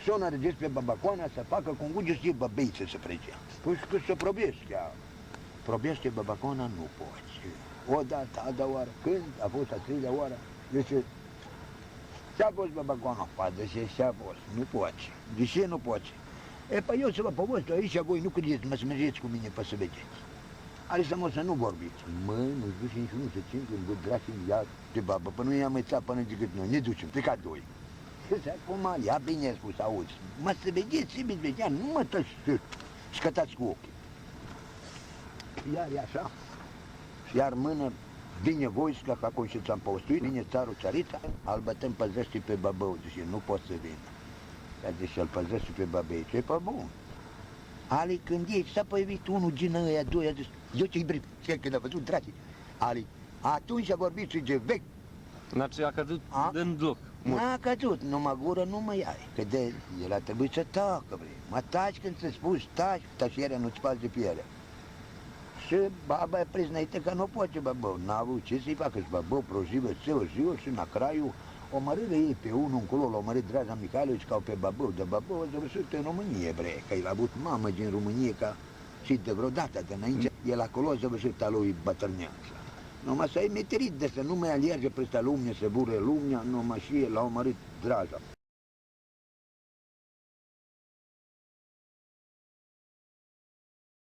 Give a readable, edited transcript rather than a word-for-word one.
Sono regesc pe babacoana să facă cu ungugiu și băbeiță să frece. Păi că să probește. Probește babacoana, nu poți. O dată, a doua oară, când a fost a treilea oară, zice, ce-a fost babacoana? Padă ce-a fost, nu poți. De ce nu poți? E, păi eu să vă povăst aici, voi nu credeți, mă să mergeți cu mine pe să vedeți. Are să nu vorbiți. Mă, nu-ți duce niciunul să țin când văd drașii în iad de babă, până nu i-am mai țap până decât noi, ne ducem, plecat doi. Și acum, ia bine a spus, auzi, mă să vedeți, să vedea, nu mă tăși să scătați cu ochii. Iar e așa, și iar mână, vine voisca, ca cum și ți-am postuit, vine țarul țarița, îl bătăm păzește pe babău, zice, nu pot să vină. Zice, îl păzește pe babei, ce-i pe bun. Ali, când ești, s-a păivit unul din ăia doi, a zis, eu ce-i brip, ce când a văzut drachii. Ali, atunci a vorbit și de vechi. Znači a căzut în loc. N-a căzut, numai gură nu mă iai, că de el a trebuit să tacă, bre. Mă taci când se spui, taci, tășierea nu-ți face pielea. Și baba e priznaită că nu poate babău, n-a avut ce să-i facă și babău prozivă, țeă ziua și la craiu, o mărâre ei pe unul încolo, l-o mărit Draza Mikhailovici ca pe babău, de babău a zăvăsut în România, bre, că el a avut mamă din România ca și de vreodată de înainte, el acolo a zăvăsut a lui bătrâneața. Numai să-i meterit de să nu mai alerge peste lumea, să bure lumea, numai și el l-a omorât Draza.